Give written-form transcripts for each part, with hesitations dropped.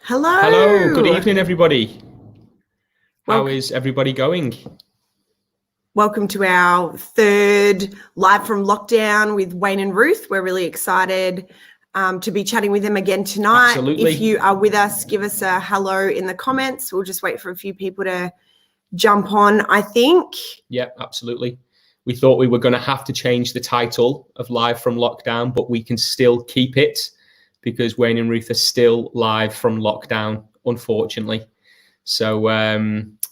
Hello. Hello. Good evening, everybody. How is everybody going? Welcome to our third live from lockdown with Wayne and Ruth. We're really excited to be chatting with them again tonight. Absolutely. If you are with us, give us a hello in the comments. We'll just wait for a few people to jump on, I think. Yeah, absolutely. We thought we were going to have to change the title of Live from Lockdown, but we can still keep it because Wayne and Ruth are still live from lockdown, unfortunately. So,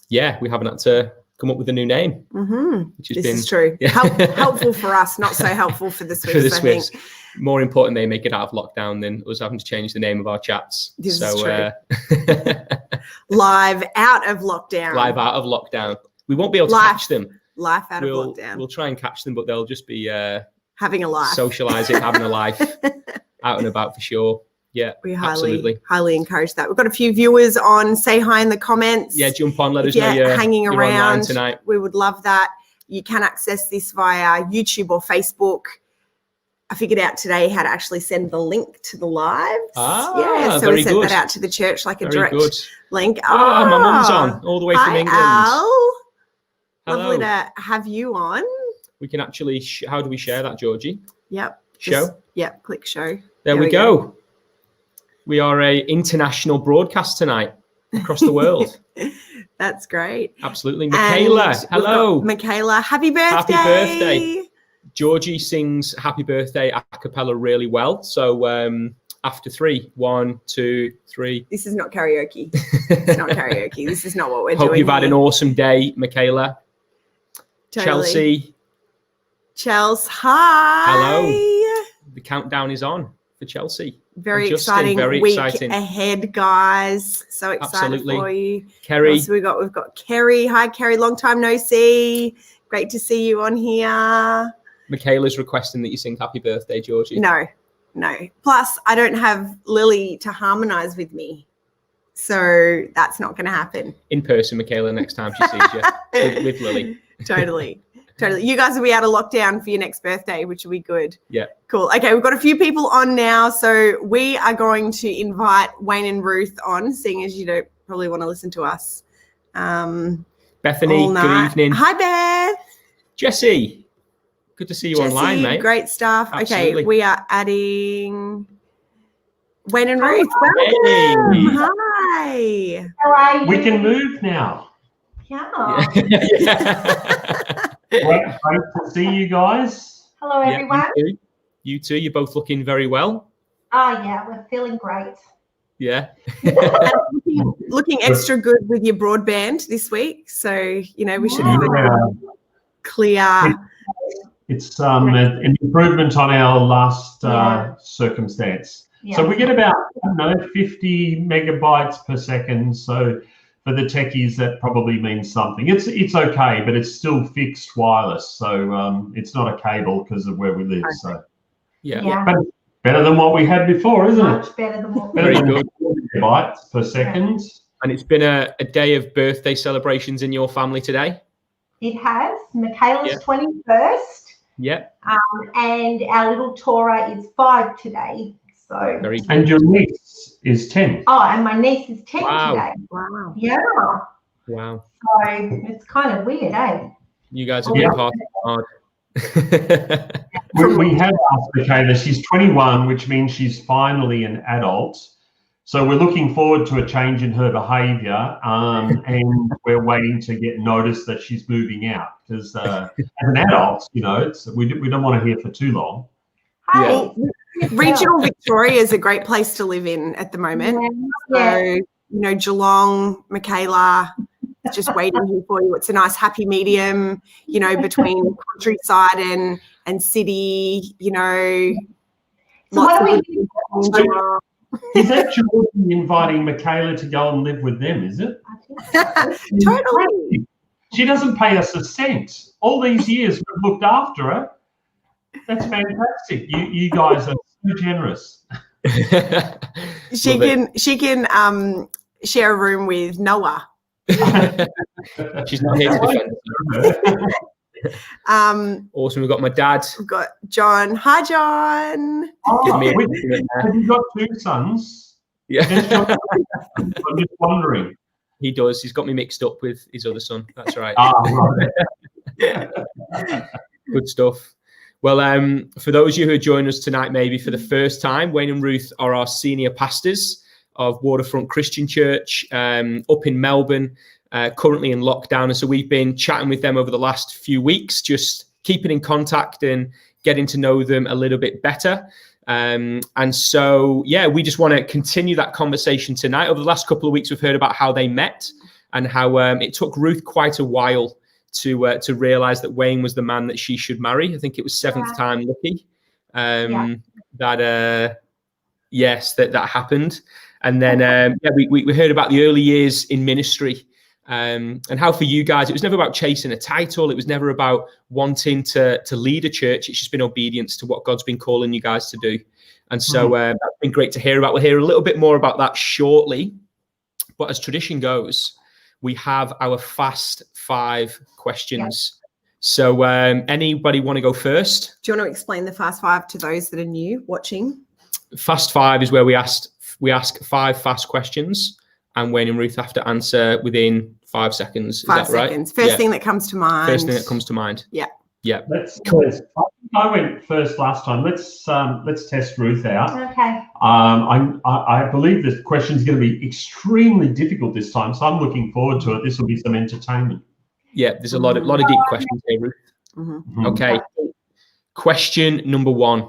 yeah, we haven't had to come up with a new name. Mm-hmm. This is true. Yeah. Helpful for us, not so helpful for the Swiss, I think. More important they make it out of lockdown than us having to change the name of our chats. This is true. Live out of lockdown. Live out of lockdown. We won't be able to catch them. Life out of lockdown. We'll try and catch them, but they'll just be having a life, socializing, having a life, out and about for sure. Yeah, we highly encourage that. We've got a few viewers on. Say hi in the comments. Yeah, jump on. Let us know you're hanging around tonight. We would love that. You can access this via YouTube or Facebook. I figured out today how to actually send the link to the lives. So we sent that out to the church like a direct link. My mum's on all the way from England. Al. Hello. Lovely to have you on. We can actually, how do we share that, Georgie? Yep. Show? Click show. There we go. We are a international broadcast tonight across the world. That's great. Absolutely. Michaela, hello. Michaela, happy birthday. Happy birthday. Georgie sings Happy Birthday a cappella really well. So after 3, 1, 2, 3. This is not karaoke. It's not karaoke. This is not what we're doing. Hope you've had an awesome day, Michaela. Totally. Chelsea, hi. Hello. The countdown is on for Chelsea. Very exciting week ahead, guys. So excited for you. Kerry. So we've got Kerry. Hi, Kerry. Long time no see. Great to see you on here. Michaela's requesting that you sing Happy Birthday, Georgie. No. Plus, I don't have Lily to harmonise with me. So that's not going to happen. In person, Michaela, next time she sees you with Lily. Totally. You guys will be out of lockdown for your next birthday, which will be good. Yeah. Cool. Okay, we've got a few people on now. So we are going to invite Wayne and Ruth on, seeing as you don't probably want to listen to us. Bethany, good evening. Hi, Beth. Jesse, good to see you online, mate. Great stuff. Absolutely. Okay, we are adding Wayne and Ruth. Welcome. Hey. Hi. How are you? We can move now. Yeah. Great to see you guys. Hello, everyone. You too. You're both looking very well. Oh, yeah, we're feeling great. Yeah. Looking extra good with your broadband this week. So, we should have a clear. It's an improvement on our last circumstance. Yeah. So we get about, 50 megabytes per second. So for the techies, that probably means something. It's okay, but it's still fixed wireless. So it's not a cable because of where we live. Okay. So yeah. But better than what we had before, isn't it? Much better than what we had. Very good. Megabytes per second. And it's been a day of birthday celebrations in your family today? It has. Michaela's 21st. Yeah. And our little Tora is 5 today. So. Very good. And your niece is 10. Oh, and my niece is 10 today. Wow. Yeah. Wow. So it's kind of weird, eh? You guys have been partying hard. we have asked Michaela. She's 21, which means she's finally an adult. So we're looking forward to a change in her behaviour, and we're waiting to get notice that she's moving out because as an adult, we don't want to hear for too long. Hey. Yeah. Regional Victoria is a great place to live in at the moment. Yeah. So, Geelong, Michaela, just waiting here for you. It's a nice happy medium, between countryside and city, So what are we doing? Is that Georgie inviting Michaela to go and live with them, is it? Totally. She doesn't pay us a cent. All these years we've looked after her. That's fantastic. You guys are so generous. She can share a room with Noah. She's not here to defend. Awesome. We've got my dad. We've got John. Hi, John. Have you got 2 sons? Yeah. I'm just wondering. He does. He's got me mixed up with his other son. That's right. Right. Good stuff. Well, for those of you who are joining us tonight, maybe for the first time, Wayne and Ruth are our senior pastors of Waterfront Christian Church up in Melbourne, currently in lockdown. And so we've been chatting with them over the last few weeks, just keeping in contact and getting to know them a little bit better. And so, yeah, we just want to continue that conversation tonight. Over the last couple of weeks, we've heard about how they met and how it took Ruth quite a while to realize that Wayne was the man that she should marry. I think it was seventh time lucky that happened. And then we heard about the early years in ministry and how for you guys it was never about chasing a title. It was never about wanting to lead a church. It's just been obedience to what God's been calling you guys to do. And so that's been great to hear about. We'll hear a little bit more about that shortly. But as tradition goes, we have our Fast 5 questions. So anybody want to go first? Do you want to explain the Fast 5 to those that are new watching? Fast 5 is where we ask 5 fast questions, and Wayne and Ruth have to answer within 5 seconds. Is 5 that right? seconds. First thing that comes to mind. First thing that comes to mind. Yeah. Yeah. I went first last time. Let's test Ruth out. Okay. I believe this question is going to be extremely difficult this time, so I'm looking forward to it. This will be some entertainment. Yeah, there's a lot of deep questions here, Ruth. Mm-hmm. Okay. Question number 1.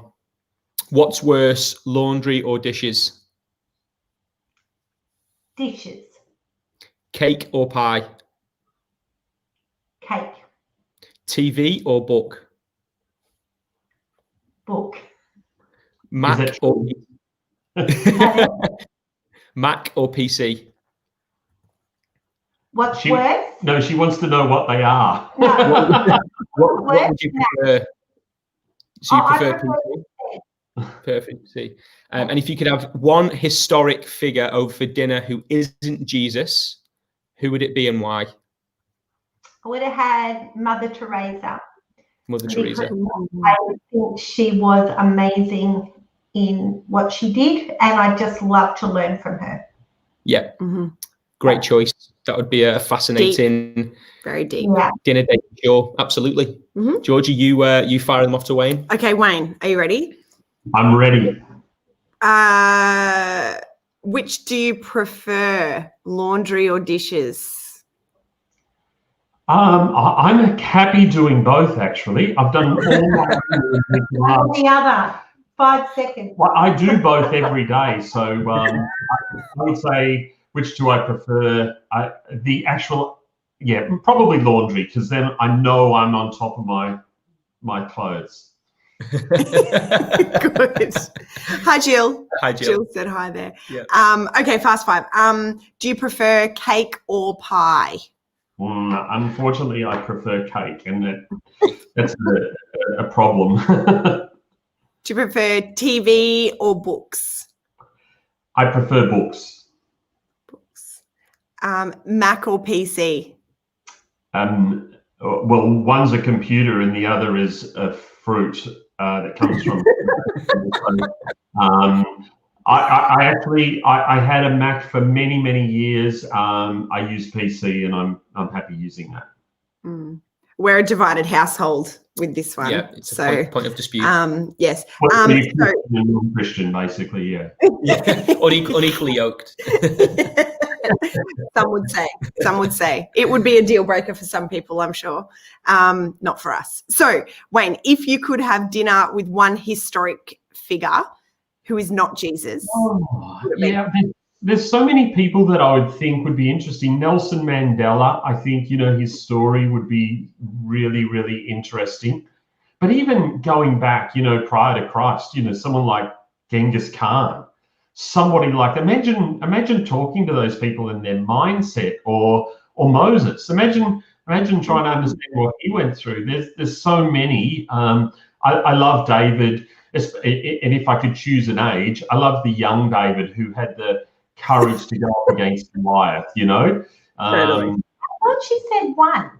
What's worse, laundry or dishes? Dishes. Cake or pie? Cake. TV or book? Book. Mac or Mac or PC? What's worse? No, she wants to know what they are. No. What would you prefer? So you prefer PC? Perfect. See, and if you could have one historic figure over for dinner who isn't Jesus, who would it be and why? I would have had Mother Teresa. Mother Teresa. I think she was amazing in what she did, and I just love to learn from her. Yeah, great choice. That would be a fascinating, very deep dinner date. Sure, absolutely. Georgie, you fire them off to Wayne. Okay, Wayne, are you ready? I'm ready. Which do you prefer, laundry or dishes? I'm happy doing both, actually. I've done all the other 5 seconds. Well, I do both every day, so I would say, which do I prefer? Probably laundry, because then I know I'm on top of my clothes. Good. Hi, Jill. Hi, Jill. Jill said hi there. Yeah. Okay, Fast 5. Do you prefer cake or pie? Unfortunately, I prefer cake, and that's a problem. Do you prefer TV or books? I prefer books. Mac or PC? Well, one's a computer and the other is a fruit that comes from. I had a Mac for many years. I use PC, and I'm happy using that. We're a divided household with this one. Yeah, it's a point of dispute. Yes. Christian, basically, yeah. Unequally yoked. Some would say it would be a deal breaker for some people, I'm sure. Not for us. So, Wayne, if you could have dinner with one historic figure who is not Jesus. There's so many people that I would think would be interesting. Nelson Mandela, I think, his story would be really, really interesting. But even going back, prior to Christ, someone like Genghis Khan, somebody like, imagine talking to those people in their mindset, or Moses. Imagine trying to understand what he went through. There's so many. I love David, and if I could choose an age, I love the young David who had the courage to go up against Goliath, Totally. I thought she said one.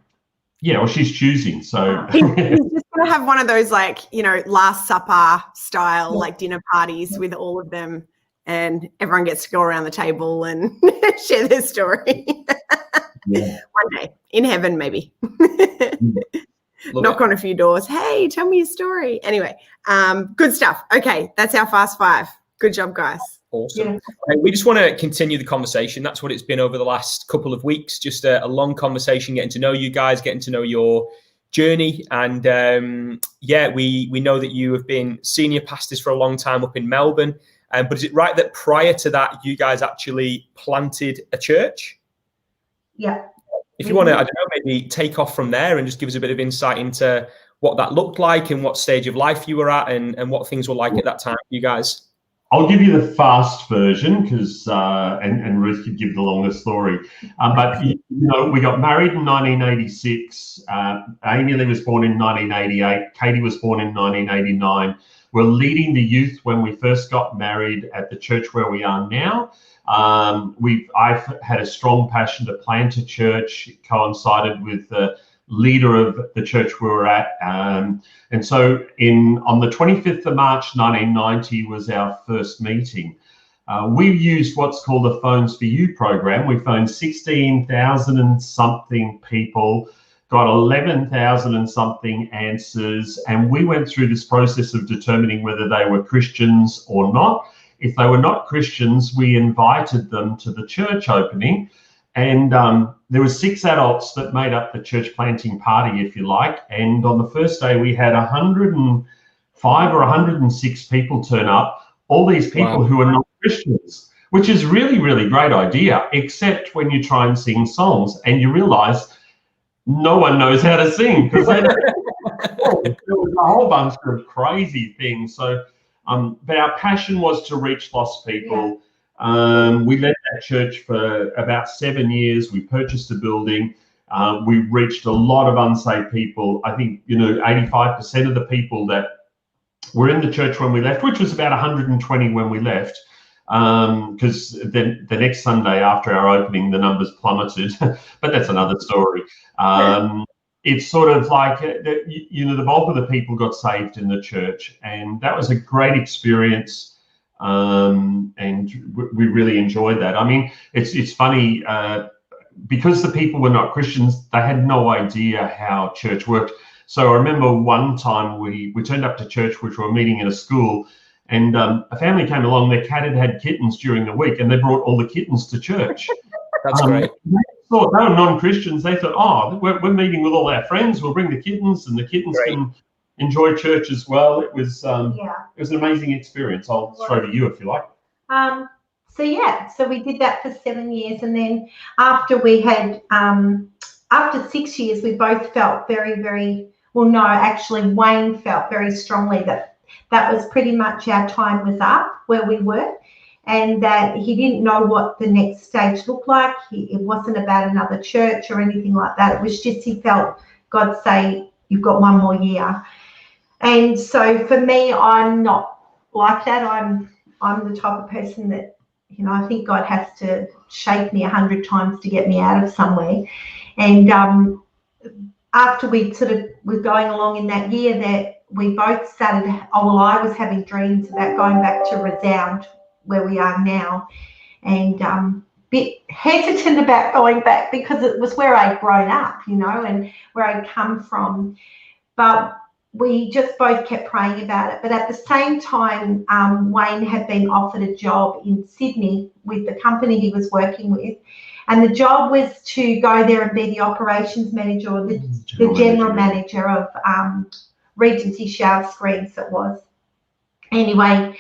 Yeah, well, she's choosing. So he's just going to have one of those, Last Supper style, dinner parties with all of them and everyone gets to go around the table and share their story. Yeah. One day in heaven, maybe. Knock it. on a few doors. Hey, tell me your story. Anyway, good stuff. Okay, that's our Fast Five. Good job, guys. Awesome. Yeah. We just want to continue the conversation. That's what it's been over the last couple of weeks. Just a long conversation, getting to know you guys, getting to know your journey. And we know that you have been senior pastors for a long time up in Melbourne. But is it right that prior to that, you guys actually planted a church? Yeah. If you want to, I don't know, maybe take off from there and just give us a bit of insight into what that looked like and what stage of life you were at and what things were like at that time for you guys. I'll give you the fast version because, and Ruth could give the longer story. But, you know, we got married in 1986. Amy Lee was born in 1988. Katie was born in 1989. We're leading the youth when we first got married at the church where we are now. I've had a strong passion to plant a church. It coincided with the leader of the church we were at. And so on the 25th of March, 1990 was our first meeting. We used what's called a Phones for You program. We phoned 16,000 and something people, got 11,000 and something answers. And we went through this process of determining whether they were Christians or not. If they were not Christians, we invited them to the church opening. And there were 6 adults that made up the church planting party, if you like. And on the first day, we had 105 or 106 people turn up, all these people who are not Christians, which is really, really great idea, except when you try and sing songs and you realize no one knows how to sing because there was a whole bunch of crazy things. So, but our passion was to reach lost people. We led that church for about 7 years. We purchased a building. We reached a lot of unsaved people. I think, 85% of the people that were in the church when we left, which was about 120 when we left, because then the next Sunday after our opening, the numbers plummeted. But that's another story. It's sort of like, the bulk of the people got saved in the church, and that was a great experience. And we really enjoyed that. I mean, it's funny, because the people were not Christians, they had no idea how church worked. So I remember one time we turned up to church, which we were meeting in a school, and a family came along. Their cat had kittens during the week, and they brought all the kittens to church. That's great. They thought they were non-Christians. They thought, we're meeting with all our friends. We'll bring the kittens, and the kittens can enjoy church as well. It was an amazing experience. I'll throw to you if you like. So we did that for 7 years, and then after we had after 6 years, we both felt very, very Wayne felt very strongly that was pretty much our time was up where we were, and that he didn't know what the next stage looked like. It wasn't about another church or anything like that. It was just he felt God say, you've got one more year. And so for me, I'm not like that. I'm the type of person that, I think God has to shake me 100 times to get me out of somewhere. And after we sort of were going along in that year, that we both started, I was having dreams about going back to Resound, where we are now, and bit hesitant about going back because it was where I'd grown up, and where I'd come from. But we just both kept praying about it. But at the same time, Wayne had been offered a job in Sydney with the company he was working with. And the job was to go there and be the operations manager or the general manager of Regency Shower Screens it was. Anyway,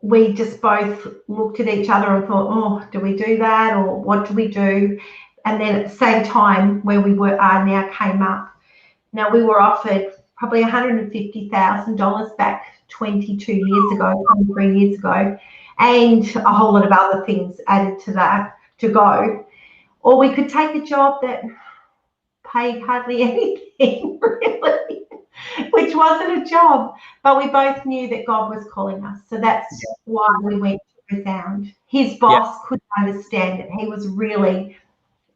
we just both looked at each other and thought, do we do that or what do we do? And then at the same time, where we are now came up. Now, we were offered probably $150,000 back 23 years ago, and a whole lot of other things added to that to go. Or we could take a job that paid hardly anything, really, which wasn't a job. But we both knew that God was calling us. So that's why we went to Resound. His boss couldn't understand it. He was really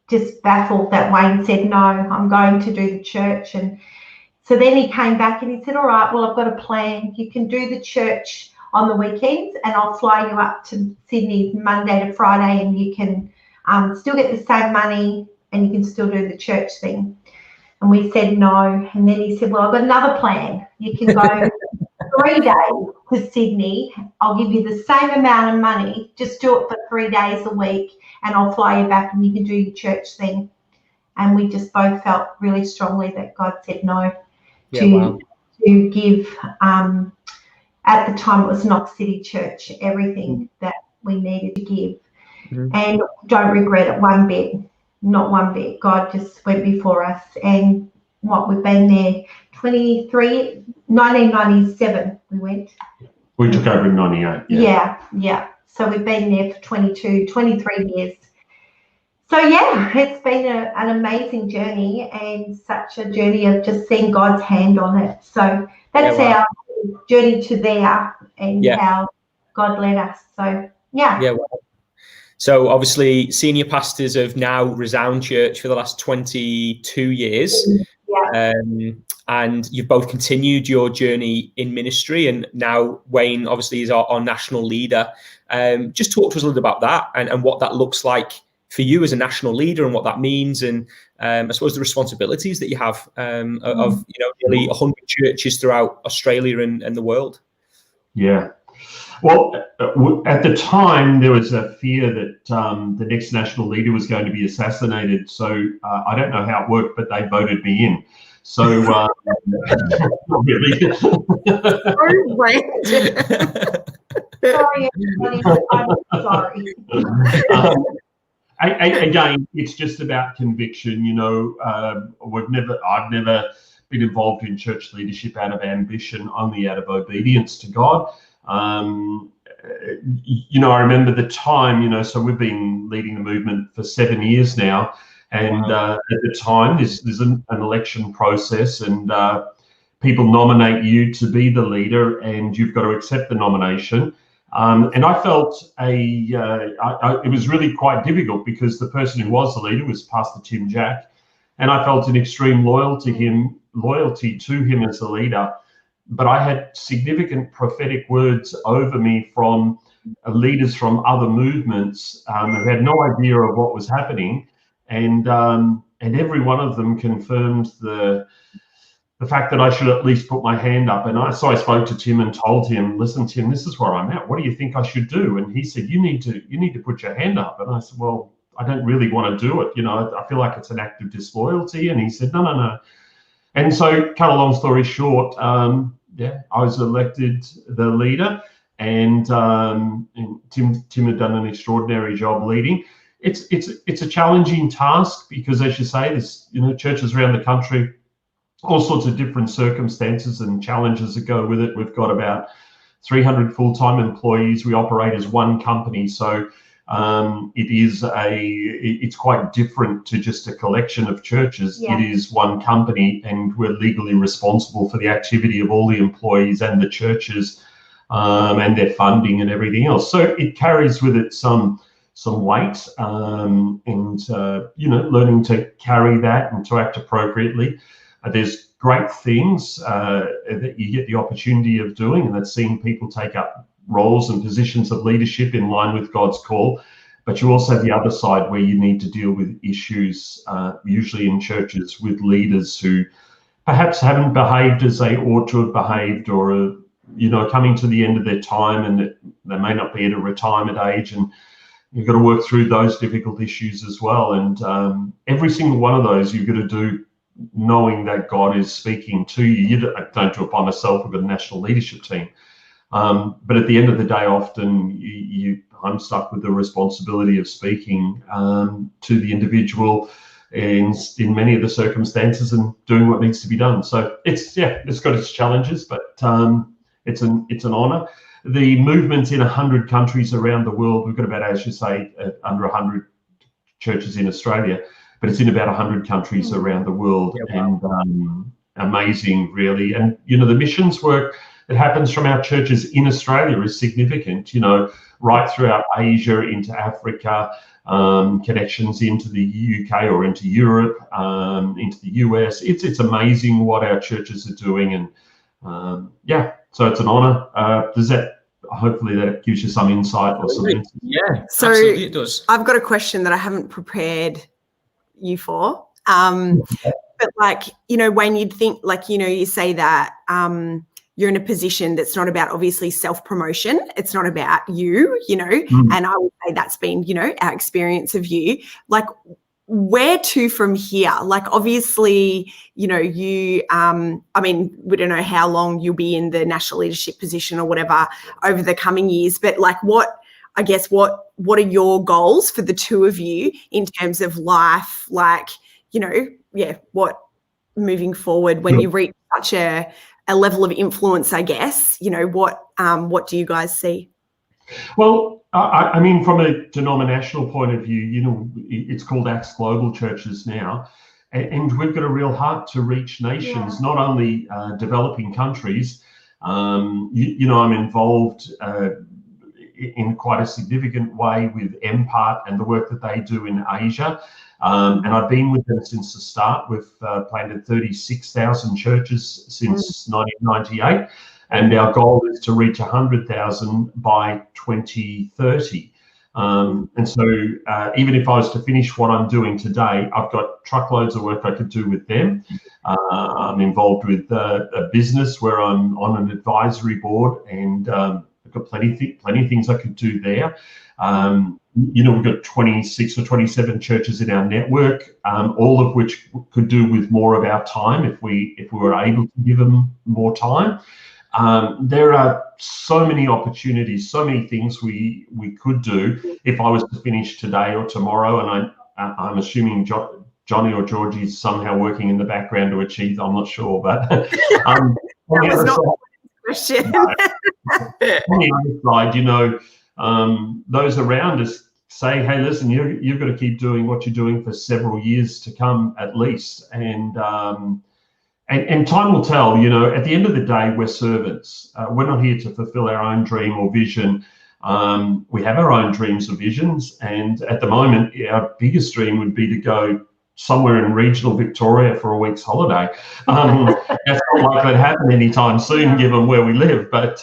just baffled that Wayne said, no, I'm going to do the church. And so then he came back and he said, all right, well, I've got a plan. You can do the church on the weekends, and I'll fly you up to Sydney Monday to Friday, and you can still get the same money and you can still do the church thing. And we said no. And then he said, well, I've got another plan. You can go 3 days to Sydney. I'll give you the same amount of money. Just do it for 3 days a week, and I'll fly you back and you can do your church thing. And we just both felt really strongly that God said no to give, at the time it was Knox City Church, everything that we needed to give. And don't regret it one bit. Not one bit. God just went before us, and we've been there 1997 we went. We took over in 98. Yeah. So we've been there for 23 years. So yeah, it's been an amazing journey, and such a journey of just seeing God's hand on it. So that's our journey to there, and how God led us. So yeah. So obviously senior pastors of now Resound Church for the last 22 years. And you've both continued your journey in ministry, and now Wayne obviously is our national leader. Just talk to us a little about that and what that looks like for you as a national leader, and what that means, and I suppose the responsibilities that you have of nearly 100 churches throughout Australia and the world. Yeah. Well, at the time, there was a fear that the next national leader was going to be assassinated. So I don't know how it worked, but they voted me in. So not really. Sorry, everybody. I'm sorry. Again, it's just about conviction. I've never been involved in church leadership out of ambition, only out of obedience to God. I remember the time, so we've been leading the movement for 7 years now. And at the time, there's an election process, and people nominate you to be the leader, and you've got to accept the nomination. And I felt it was really quite difficult, because the person who was the leader was Pastor Tim Jack, and I felt an extreme loyalty to him as a leader. But I had significant prophetic words over me from leaders from other movements who had no idea of what was happening, and every one of them confirmed the fact that I should at least put my hand up. And so I spoke to Tim and told him, listen, Tim, this is where I'm at. What do you think I should do? And he said, you need to put your hand up. And I said, well, I don't really want to do it. I feel like it's an act of disloyalty. And he said, no. And so, cut a long story short, I was elected the leader, and Tim had done an extraordinary job leading. It's a challenging task, because, as you say, there's churches around the country, all sorts of different circumstances and challenges that go with it. We've got about 300 full-time employees. We operate as one company, so it's quite different to just a collection of churches. It is one company, and we're legally responsible for the activity of all the employees and the churches, and their funding and everything else. So it carries with it some weight, and learning to carry that and to act appropriately. There's great things that you get the opportunity of doing, and that's seeing people take up roles and positions of leadership in line with God's call. But you also have the other side, where you need to deal with issues, usually in churches, with leaders who perhaps haven't behaved as they ought to have behaved, or coming to the end of their time, and they may not be at a retirement age, and you've got to work through those difficult issues as well. And every single one of those you've got to do knowing that God is speaking to you. You don't do it by myself. We've got a national leadership team. But at the end of the day, often I'm stuck with the responsibility of speaking to the individual in many of the circumstances, and doing what needs to be done. So it's got its challenges, but it's an honour. The movement's in 100 countries around the world. We've got about, as you say, under 100 churches in Australia, but it's in about 100 countries around the world. And amazing, really. And the missions work that happens from our churches in Australia is significant, right throughout Asia, into Africa, connections into the UK or into Europe, into the US. It's amazing what our churches are doing. And so it's an honour. hopefully that gives you some insight or something. Yeah, so absolutely it does. I've got a question that I haven't prepared you for. But like, you know, Wayne, you'd think, like, you know, you say that you're in a position that's not about obviously self-promotion. It's not about you, you know, and I would say that's been, you know, our experience of you. Like, where to from here? Like, obviously, you know, you, I mean, we don't know how long you'll be in the national leadership position or whatever over the coming years, but like what are your goals for the two of you in terms of life? Like, you know, yeah, what moving forward when you reach such a level of influence, I guess, you know, what do you guys see? Well, I mean, from a denominational point of view, you know, it's called Acts Global Churches now, and we've got a real heart to reach nations, not only developing countries. You know, I'm involved in quite a significant way with MPART and the work that they do in Asia. And I've been with them since the start. We've planted 36,000 churches since 1998. And our goal is to reach 100,000 by 2030. And so even if I was to finish what I'm doing today, I've got truckloads of work I could do with them. I'm involved with a business where I'm on an advisory board, and I've got plenty of things I could do there. You know, we've got 26 or 27 churches in our network, all of which could do with more of our time if we were able to give them more time. There are so many opportunities, so many things we could do if I was to finish today or tomorrow. And I'm assuming Jonny or Georgie is somehow working in the background to achieve. I'm not sure, but that was not a question. On the other side, you know, those around us say, hey, listen, you've got to keep doing what you're doing for several years to come at least. And time will tell. You know, at the end of the day, we're servants. We're not here to fulfill our own dream or vision. We have our own dreams or visions. And at the moment, our biggest dream would be to go somewhere in regional Victoria for a week's holiday. That's not likely to happen anytime soon, given where we live. But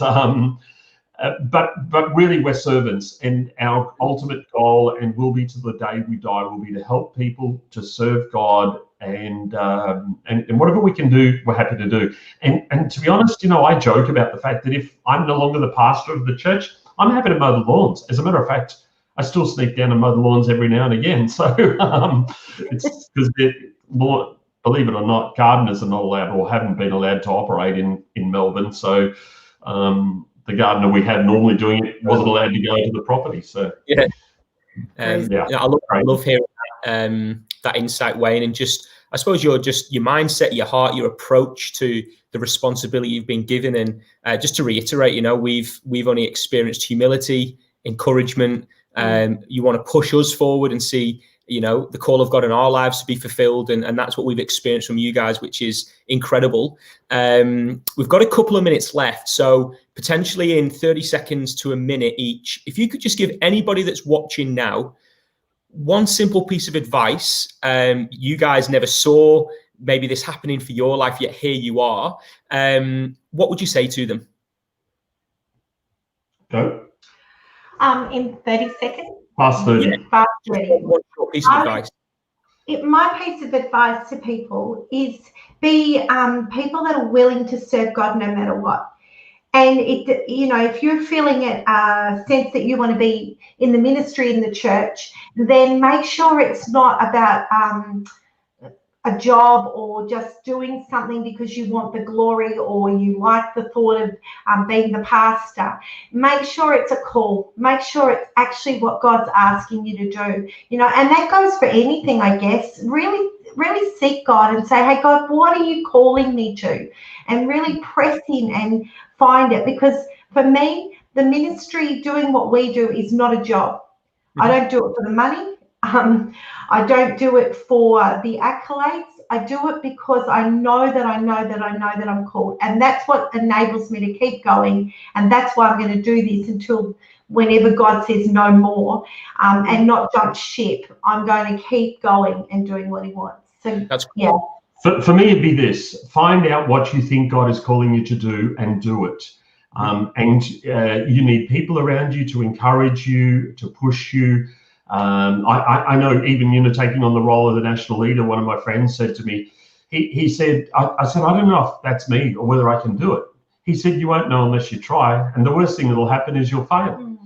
really, we're servants, and our ultimate goal, and will be to the day we die, will be to help people to serve God, and whatever we can do, we're happy to do. And to be honest, you know, I joke about the fact that if I'm no longer the pastor of the church, I'm happy to mow the lawns. As a matter of fact, I still sneak down and mow the lawns every now and again. So it's because, believe it or not, gardeners are not allowed or haven't been allowed to operate in Melbourne. So the gardener we had normally doing it wasn't allowed to go to the property. So I love hearing that insight, Wayne, and just, I suppose, your mindset, your heart, your approach to the responsibility you've been given. And just to reiterate, you know, we've only experienced humility, encouragement. You want to push us forward and see, you know, the call of God in our lives to be fulfilled. And that's what we've experienced from you guys, which is incredible. We've got a couple of minutes left. So potentially in 30 seconds to a minute each, if you could just give anybody that's watching now one simple piece of advice you guys never saw, maybe this happening for your life, yet here you are, what would you say to them? Go. In 30 seconds? Fast 30. Fast 30. One short piece of advice. My piece of advice to people is be people that are willing to serve God no matter what. And you know, if you're feeling a sense that you want to be in the ministry in the church, then make sure it's not about a job or just doing something because you want the glory or you like the thought of being the pastor. Make sure it's a call. Make sure it's actually what God's asking you to do. You know, and that goes for anything, I guess. Really seek God and say, hey, God, what are you calling me to? And really press in and find it. Because for me, the ministry, doing what we do, is not a job. I don't do it for the money. I don't do it for the accolades. I do it because I know that I'm called. And that's what enables me to keep going. And that's why I'm going to do this until whenever God says no more, and not jump ship. I'm going to keep going and doing what he wants. So that's cool. Yeah. For me, it'd be this: find out what you think God is calling you to do and do it. and you need people around you to encourage you, to push you. I know even, taking on the role of the national leader, one of my friends said to me, he said, I said, I don't know if that's me or whether I can do it. He said, you won't know unless you try. And the worst thing that'll happen is you'll fail.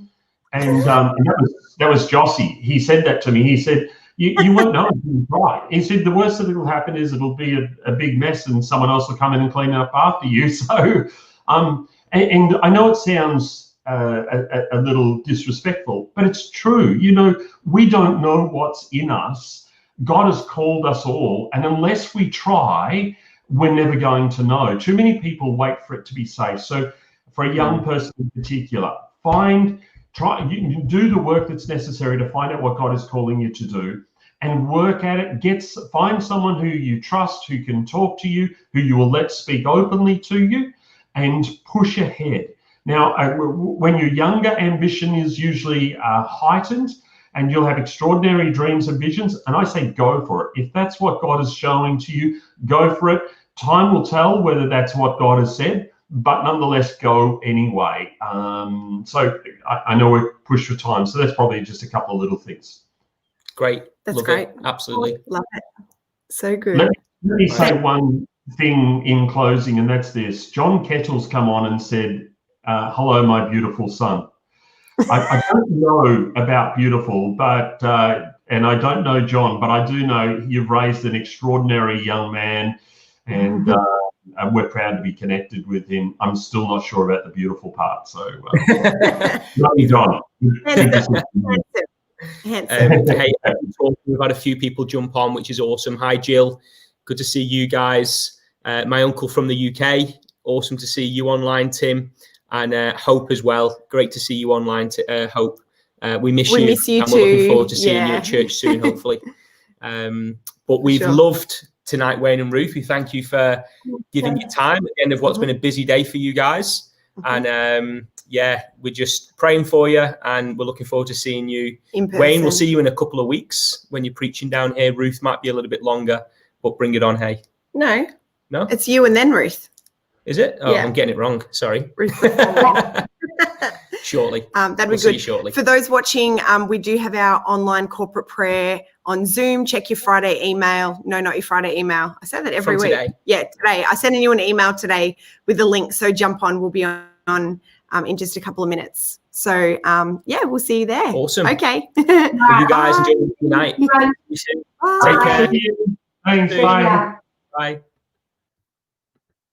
And that was Jossie. He said that to me. He said, you won't know until you try. He said, the worst that will happen is it'll be a big mess and someone else will come in and clean it up after you. So, and I know it sounds a little disrespectful, but it's true. We don't know what's in us. God has called us all. And unless we try, we're never going to know. Too many people wait for it to be safe. So for a young person in particular, you do the work that's necessary to find out what God is calling you to do and work at it. Find someone who you trust, who can talk to you, who you will let speak openly to you, and push ahead. Now, when you're younger, ambition is usually heightened, and you'll have extraordinary dreams and visions. And I say, go for it. If that's what God is showing to you, go for it. Time will tell whether that's what God has said, but nonetheless, go anyway. So I know we're pushed for time, so that's probably just a couple of little things. Great. That's Love great. It. Absolutely. Love it. So good. Let me say one thing in closing, and that's this. John Kettle's come on and said, hello, my beautiful son. I don't know about beautiful, but and I don't know John, but I do know you've raised an extraordinary young man, and we're proud to be connected with him. I'm still not sure about the beautiful part, so love you, John. Handsome. Hey, we've had a few people jump on, which is awesome. Hi, Jill. Good to see you guys. My uncle from the UK. Awesome to see you online, Tim. And Hope as well. Great to see you online, Hope. We miss you. We miss you and too. We're looking forward to seeing you at church soon, hopefully. But we've loved tonight, Wayne and Ruth. We thank you for giving your time at the end of what's been a busy day for you guys. And we're just praying for you, and we're looking forward to seeing you. In person. Wayne, we'll see you in a couple of weeks when you're preaching down here. Ruth might be a little bit longer, but bring it on, hey. No, No, it's you and then Ruth. Is it? Oh, yeah. I'm getting it wrong. Sorry. Shortly. That'd be good. Shortly. For those watching, we do have our online corporate prayer on Zoom. Check your Friday email. No, not your Friday email. I say that every week. Today. Yeah, today. I sent you an email today with the link. So jump on. We'll be on in just a couple of minutes. So, we'll see you there. Awesome. Okay. You guys enjoy the night. Bye. Take care. Thanks. Bye. Bye.